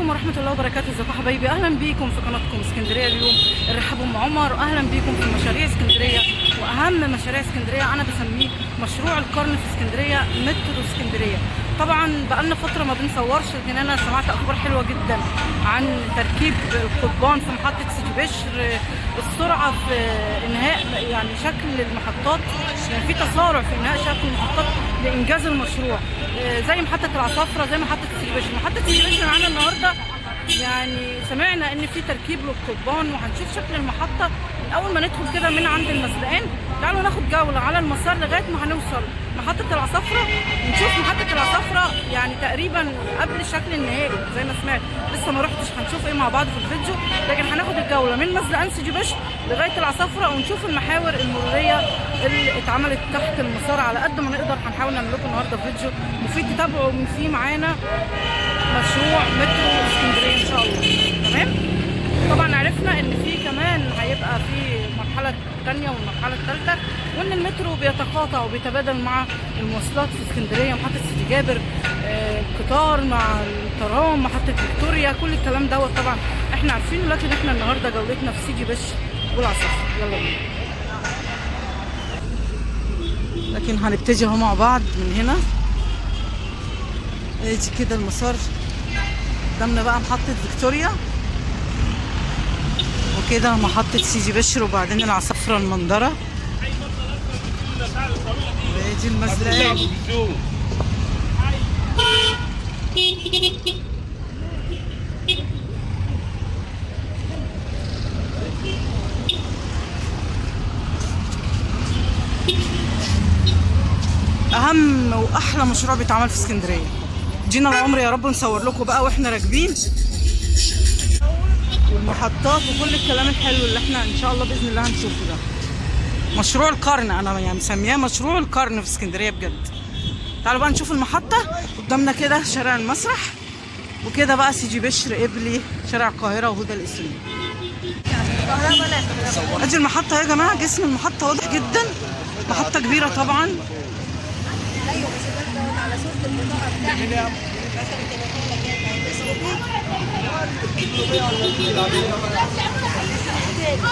عليكم ورحمة الله وبركاته. ازيكم حبايبي؟ اهلا بيكم في قناتكم اسكندرية اليوم. الرحاب ام عمر، واهلا بيكم في مشاريع اسكندرية، واهم مشاريع اسكندرية انا بسميه مشروع القرن في اسكندرية، مترو اسكندرية. طبعا بقالنا فترة ما بنصورش، لكن انا سمعت اخبار حلوة جدا عن تركيب القضبان في محطة سيدي بشر، السرعة في انهاء يعني شكل المحطات، يعني في تسارع في انهاء شكل المحطات لانجاز المشروع، زي محطة العصافرة، زي محطة سيدي بشر. محطة سيدي بشر معانا النهارده، يعني سمعنا ان في تركيب للقضبان، وهنشوف شكل المحطة من اول ما ندخل كده من عند المزلقان. تعالوا ناخد جولة على المسار لغاية ما هنوصل محطة العصافرة، نشوف محطة العصافرة يعني تقريبا قبل الشكل النهائي زي ما سمعت. لسه ما رحتش، هنشوف ايه مع بعض في الفيديو، لكن هناخد الجولة من مزلقان سيدي بشر لغاية العصافرة، ونشوف المحاور المرورية اللي اتعملت تحت المسار على قد ما نقدر. هنحاول نعمل لكم النهارده فيديو مفيد تتابعوا فيه معانا مشروع مترو اسكندرية ان شاء الله. تمام؟ طبعا عرفنا ان في كمان هيبقى في المرحله الثانيه والمرحله الثالثه، وان المترو بيتقاطع وبيتبادل مع المواصلات في اسكندريه، محطه سيدي جابر، القطار مع الترام، محطه فيكتوريا، كل الكلام دوت طبعا احنا عارفينه. لكن احنا النهارده جولتنا في سيدي بشر والعصافره. يلا بينا. لكن هنبتدي اهو مع بعض من هنا. ادي كده المسار قدامنا بقى محطه فيكتوريا، وكده محطة سيدي بشر، وبعدين العصافرة المنظرة، ودي المزرعة. أهم وأحلى مشروع بيتعمل في اسكندرية. جينا العمر يا رب نصور لكم بقى واحنا راكبين، والمحطات وكل الكلام الحلو اللي احنا ان شاء الله باذن الله هنشوفه. ده مشروع القرن، انا يعني مسمياه مشروع القرن في اسكندريه بجد. تعالوا بقى نشوف المحطه. قدامنا كده شارع المسرح، وكده بقى سيدي بشر، قبلي شارع القاهره وهدى الاسلام. ادي المحطه يا جماعه، جسم المحطه واضح جدا، محطه كبيره طبعا.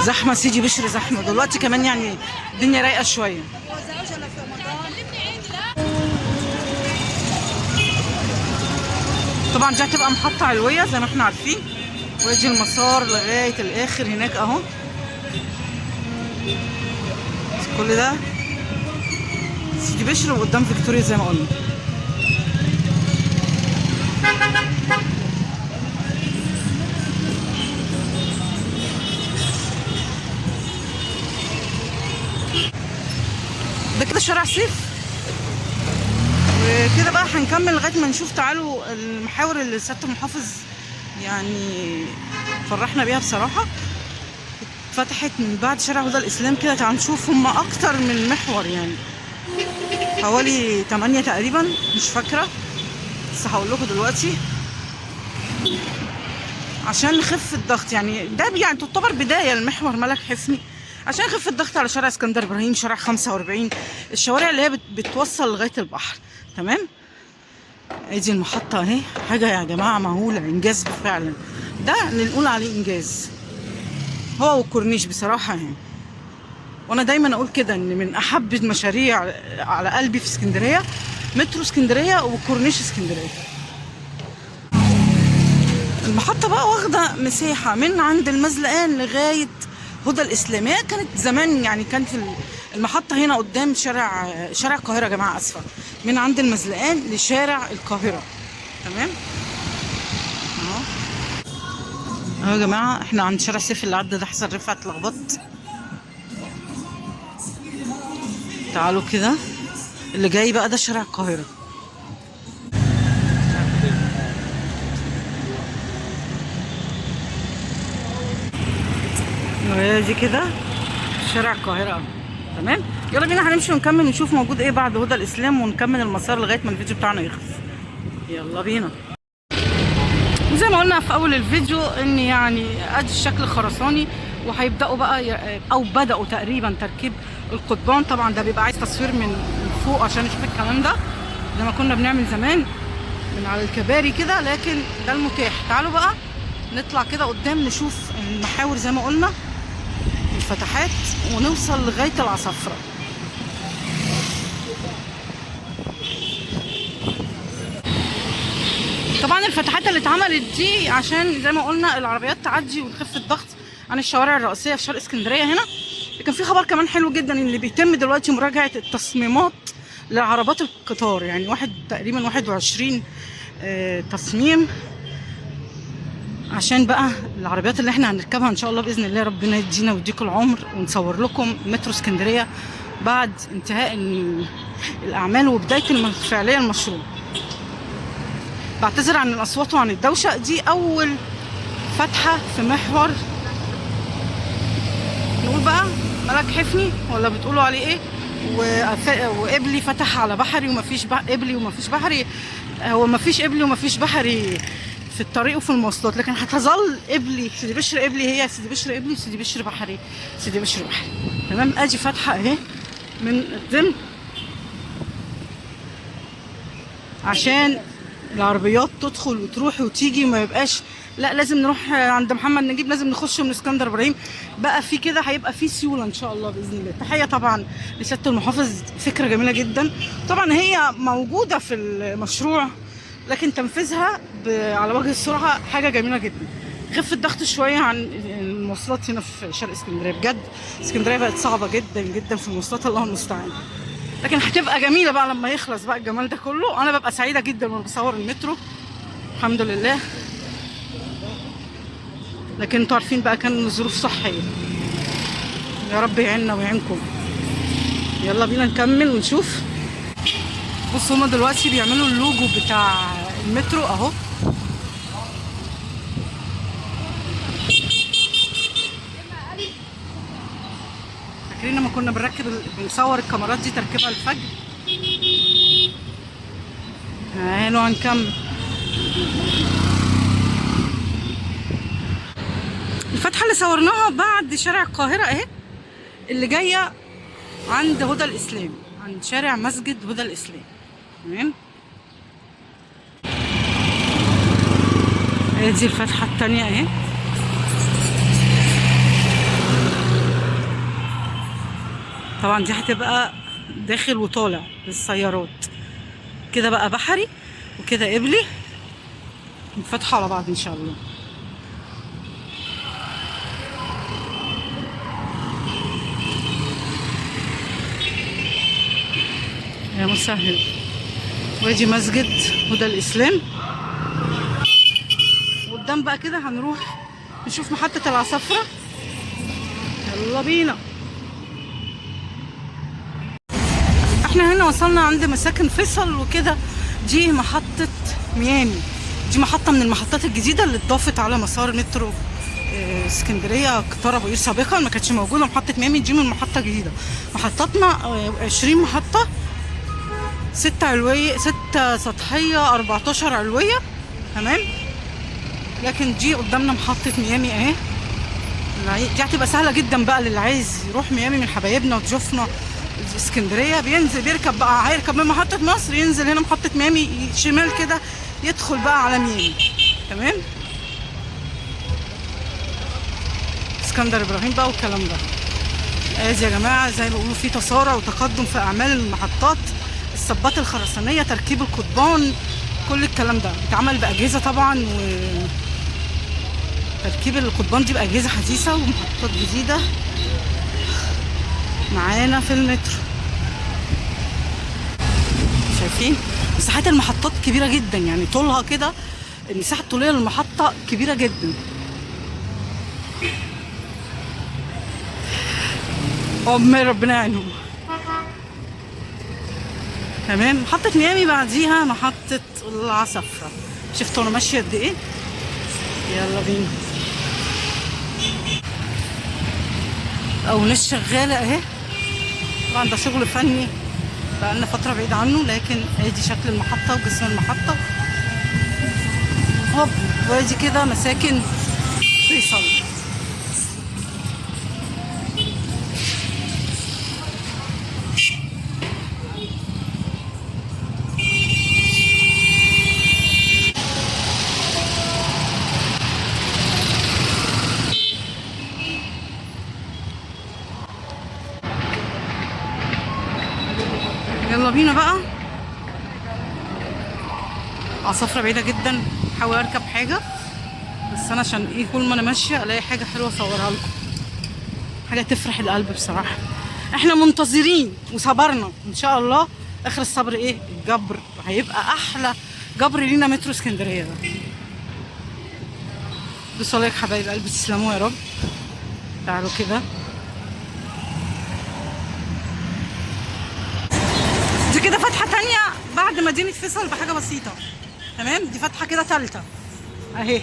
زحمه سيدي بشر، زحمه دلوقتي كمان، يعني الدنيا رايقه شويه. طبعا دي هتبقى محطه علويه زي ما احنا عارفين، ويجي المسار لغايه الاخر هناك اهو. كل ده سيدي بشر، وقدام فيكتوريا زي ما قلنا. ده كده شارع سيف، وكده بقى هنكمل لغايه ما نشوف. تعالوا المحاور اللي سياده المحافظ يعني فرحنا بيها بصراحه، اتفتحت من بعد شارع هدى الاسلام كده. تعالوا نشوف، هم اكتر من محور، يعني حوالي 8 تقريبا، مش فاكره، بس هقول لكم دلوقتي عشان نخف الضغط. يعني ده يعني تعتبر بدايه المحور ملك حفني، عشان يخف الضغط على شارع اسكندر ابراهيم، شارع 45، الشوارع اللي هي بتوصل لغايه البحر. تمام؟ ادي المحطه اهي، حاجه يا جماعه مهوله، انجاز فعلا، ده اللي نقول عليه انجاز. هو والكورنيش بصراحه يعني، وانا دايما اقول كده ان من احب المشاريع على قلبي في اسكندريه مترو اسكندريه وكورنيش اسكندريه. المحطه بقى واخده مساحه من عند المزلقان لغايه هدى الاسلاميه. كانت زمان يعني كانت المحطه هنا قدام شارع القاهره يا جماعه، اسفه، من عند المزلقان لشارع القاهره. تمام؟ اهو يا جماعه احنا عند شارع سيف اللي عدى ده، حسن رفعت اتلخبطت. تعالوا كده، اللي جاي بقى ده شارع القاهره. دي كده شارع القاهرة. تمام؟ يلا بينا هنمشي ونكمل نشوف موجود ايه بعد هدى الاسلام، ونكمل المسار لغاية ما الفيديو بتاعنا يخلص. يلا بينا. وزي ما قلنا في اول الفيديو ان يعني ادي الشكل الخرساني، وهيبداوا بقى او بداوا تقريبا تركيب القضبان. طبعا ده بيبقى عايز تصوير من فوق عشان نشوف الكلام ده زي ما كنا بنعمل زمان. من على الكباري كده، لكن ده المتاح. تعالوا بقى نطلع كده قدام نشوف المحاور زي ما قلنا، الفتحات، ونوصل لغاية العصافرة. طبعا الفتحات اللي اتعملت دي عشان زي ما قلنا العربيات تعدي ونخف الضغط عن الشوارع الرئيسية في شرق اسكندرية هنا. لكن في خبر كمان حلو جدا، اللي بيتم دلوقتي مراجعة التصميمات لعربات القطار، يعني تقريبا 21 تصميم، عشان بقى العربيات اللي احنا هنركبها ان شاء الله باذن الله، ربنا يدينا ويديكم العمر ونصور لكم مترو اسكندريه بعد انتهاء الاعمال وبدايه فعليا المشروع. بعتذر عن الاصوات وعن الدوشه. دي اول فتحه في محور، نقول بقى ملك حفني ولا بتقولوا عليه ايه، وقبلي فتح على بحري ومفيش قبلي ومفيش بحري. هو مفيش قبلي ومفيش بحري في الطريق وفي المواصلات، لكن هتظل قبلي سيدي بشر قبلي هي سيدي بشر قبلي وسيدي بشر بحري سيدي بشر بحري. تمام. ادي فتحه اهي من الضمن عشان العربيات تدخل وتروح وتيجي، وما يبقاش لا لازم نروح عند محمد نجيب، لازم نخش من اسكندر ابراهيم. بقى في كده هيبقى في سيوله ان شاء الله باذن الله. تحيه طبعا لسياده المحافظ، فكره جميله جدا. طبعا هي موجوده في المشروع، لكن تنفيذها على وجه السرعه حاجه جميله جدا. خف الضغط شويه عن المواصلات هنا في شرق اسكندريه. بجد اسكندريه بقت صعبه جدا جدا في المواصلات، الله المستعان. لكن هتبقى جميله بقى لما يخلص بقى الجمال ده كله. انا ببقى سعيده جدا وانا بصور المترو، الحمد لله. لكن انتوا عارفين بقى كان ظروف صحيه، يا رب يعيننا ويعينكم. يلا بينا نكمل ونشوف. بصوا هما دلوقتي بيعملوا اللوجو بتاع المترو اهو. فاكرين لما كنا بنصور الكاميرات دي تركيبها الفجر؟ تعالوا هنكمل. الفتحه اللي صورناها بعد شارع القاهره اهي، اللي جايه عند هدى الاسلام، عند شارع مسجد هدى الاسلام. تمام. دي الفتحه الثانيه اهي. طبعا دي هتبقى داخل وطالع للسيارات كده، بقى بحري وكده قبلي، نفتحوا على بعض ان شاء الله. يا مسهل. وادي مسجد هدى الاسلام. قدام بقى كده هنروح نشوف محطة العصافرة. يلا بينا. احنا هنا وصلنا عند مساكن فيصل وكده. دي محطة ميامي، دي محطة من المحطات الجديدة اللي اتضافت على مسار مترو اسكندرية قطار ابو قير. سابقا ما كانتش موجودة محطة ميامي، دي من محطة جديدة. محطاتنا 20 محطة، 6 علوية 6 سطحية 14 علوية. تمام. لكن دي قدامنا محطة ميامي اهي. دي هتبقى سهلة جدا بقى للي عايز يروح ميامي من حبايبنا وضيوفنا اسكندرية. بيركب بقى، هيركب من محطة مصر ينزل هنا محطة ميامي شمال كده، يدخل بقى على ميامي. تمام. اسكندر ابراهيم بقى والكلام ده. ادي يا جماعة زي ما بيقولوا في تسارع وتقدم في اعمال المحطات، الصبات الخرسانية، تركيب القضبان، كل الكلام ده بيتعمل بأجهزة طبعا. وتركيب القضبان دي بأجهزة حديثة ومحطات جديدة معانا في المترو. شايفين مساحات المحطات كبيرة جدا، يعني طولها كده المساحة الطولية للمحطة كبيرة جدا. ربنا يعينهم. تمام. محطة ميامي بعديها محطة العصافرة. شفتوا انا ماشية قد ايه؟ يلا بينا. او ناس شغالة اهي. طبعا ده شغل فني بقالنا فترة بعيد عنه، لكن ادي شكل المحطة وجسم المحطة. هوب. وادي كده مساكن فيصل. هنا بقى عصافرة بعيدة جدا، بحاول اركب حاجة بس انا عشان ايه كل ما انا ماشية الاقي حاجة حلوة اصورها لكم، حاجة تفرح القلب بصراحة. احنا منتظرين وصبرنا، ان شاء الله اخر الصبر ايه الجبر، هيبقى احلى جبر لينا مترو اسكندرية ده. بصوا عليك حبايب قلبي، تسلموا يا رب. تعالوا كده، دي كده فتحة تانية بعد مدينة فيصل بحاجة بسيطة، تمام؟ دي فتحة كده تالتة اهي.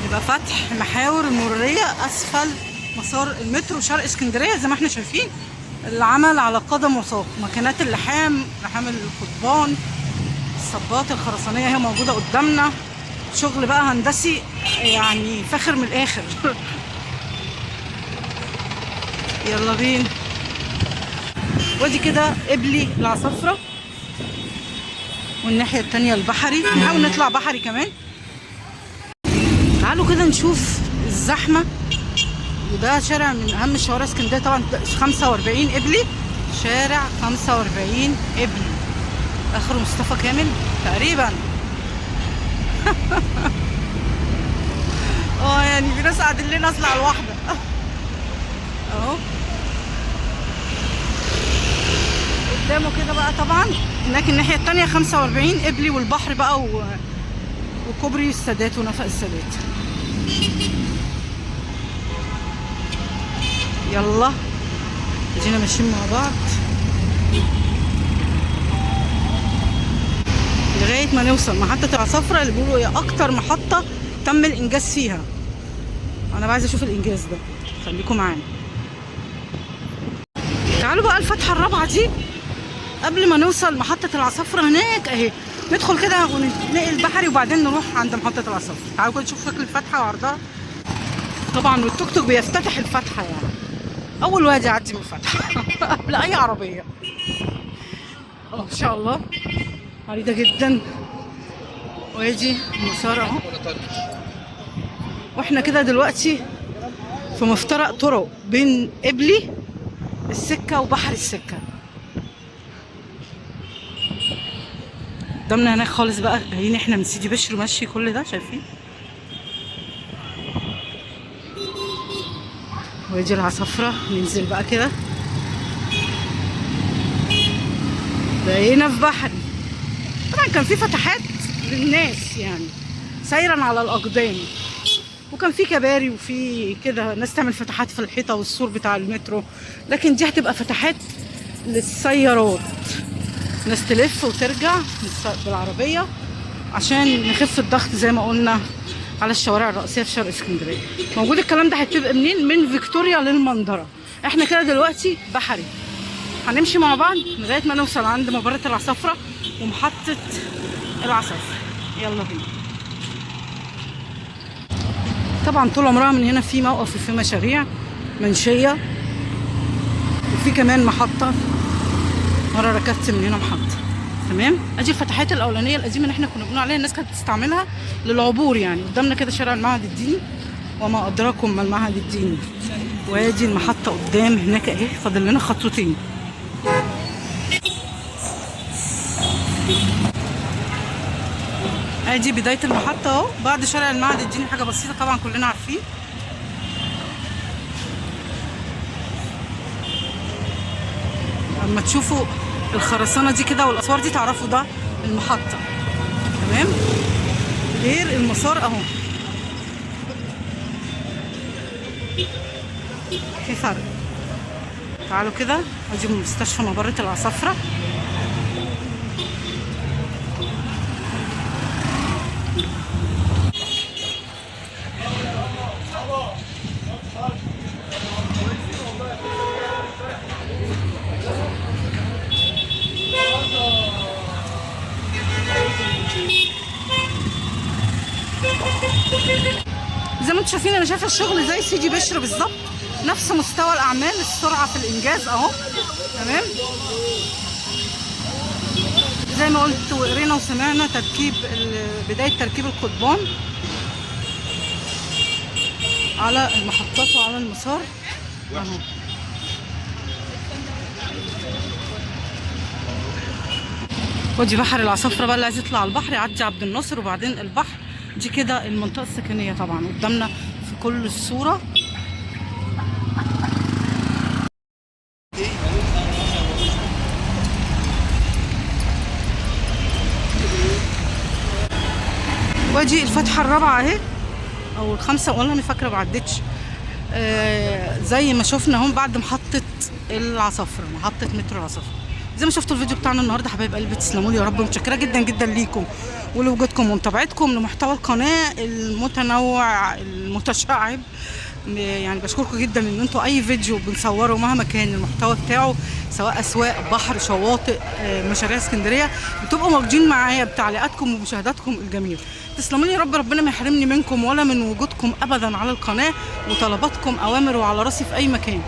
يبقى فتح محاور المرورية اسفل مسار المترو شرق اسكندرية زي ما احنا شايفين. العمل على قدم وساق، ماكينات اللحام، لحام القضبان، الصبات الخرسانية هي موجودة قدامنا. شغل بقى هندسي يعني فاخر من الاخر. يلا بينا. ودي كده قبلي العصافرة، والناحية التانية البحري، نحاول نطلع بحري كمان. تعالوا كده نشوف الزحمة. وده شارع من أهم شوارع اسكندرية طبعا، 45 قبلي، شارع 45 قبلي، آخره مصطفى كامل تقريبا. يعني في ناس قاعدين لنا نازلة على الواحدة اهو. قدامه كده بقى طبعا هناك الناحية التانية 45 قبلي والبحر بقى وكوبري السادات ونفق السادات. يلا ادينا ماشيين مع بعض لغاية ما نوصل محطة العصافرة اللي بيقولوا هي أكتر محطة تم الإنجاز فيها. أنا عايزة أشوف الإنجاز ده، خليكم معانا. تعالوا بقى الفتحة الرابعة دي قبل ما نوصل محطة العصافرة هناك اهي. ندخل كده وننقل بحري وبعدين نروح عند محطة العصافرة. تعالوا كده نشوف شكل الفتحة وعرضها. طبعا والتوك توك بيفتتح الفتحة، يعني أول واحد يعدي من الفتحة قبل أي عربية. إن شاء الله عريضة جدا. وادي المسار اهو. واحنا كده دلوقتي في مفترق طرق بين قبلي السكة وبحر السكة. قدامنا هناك خالص بقى جايين احنا من سيدي بشر ماشي كل ده شايفين. وادي العصافرة، ننزل بقى كده بقينا في بحري. طبعا كان في فتحات للناس يعني سيرا على الأقدام، وكان في كباري وفي كده ناس تعمل فتحات في الحيطة والسور بتاع المترو، لكن دي هتبقى فتحات للسيارات، ناس تلف وترجع بالعربية عشان نخف الضغط زي ما قلنا على الشوارع الرئيسية في شرق اسكندرية. موجود الكلام ده هتبقى منين؟ من فيكتوريا للمنظرة. احنا كده دلوقتي بحري، هنمشي مع بعض لغاية ما نوصل عند مباراة العصافرة ومحطة العصافرة. يلا بينا. طبعا طول عمرها من هنا في موقف وفي مشاريع منشية، وفي كمان محطة. مرة ركبت من هنا محطة، تمام. ادي الفتحات الاولانيه القديمه اللي احنا كنا بنقول عليها الناس كانت بتستعملها للعبور. يعني قدامنا كده شارع المعهد الديني، وما ادراكم ما المعهد الديني. وادي المحطه قدام هناك اهي، فاضل لنا خطوتين. ادي بدايه المحطه اهو، بعد شارع المعهد الديني حاجه بسيطه طبعا كلنا عارفين. اما تشوفوا الخرسانه دي كده والاسوار دي تعرفوا ده المحطه، تمام. غير المسار اهو في فرق. تعالوا كده ادي مستشفى مباراة العصافرة. زي ما انتم شايفين انا شايفه الشغل زي سيدي بشر بالظبط، نفس مستوى الاعمال، السرعه في الانجاز اهو، تمام. زي ما قلت وقرينا وسمعنا تركيب بدايه تركيب القضبان على المحطات وعلى المسار اهو. ودي بحر العصافرة بقى، اللي عايز يطلع على البحر يعدي عبد الناصر وبعدين البحر. دي كده المنطقة السكنية طبعا قدامنا في كل الصورة. ودي الفتحة الرابعة اهي او الخامسة والله انا فاكرة، معدتش. زي ما شفنا هم بعد محطة العصافرة، محطة مترو العصافرة. زي ما شفتوا الفيديو بتاعنا النهارده حبايب قلبي، تسلموا لي يا رب. متشكرة جدا جدا ليكم ولوجودكم ومتابعتكم لمحتوى القناة المتنوع المتشعب. يعني بشكركم جدا ان انتوا اي فيديو بنصوره مهما كان المحتوى بتاعه، سواء اسواق، بحر، شواطئ، مشاريع اسكندريه، بتبقوا موجودين معايا بتعليقاتكم ومشاهداتكم الجميله. تسلموا لي يا رب، ربنا ما يحرمني منكم ولا من وجودكم ابدا على القناه، وطلباتكم اوامر وعلى راسي في اي مكان.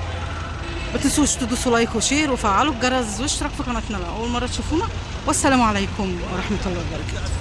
ما تنسوش تدوسوا لايك وشير وفعلوا الجرس واشتراك في قناتنا لو اول مره تشوفونا. والسلام عليكم ورحمه الله وبركاته.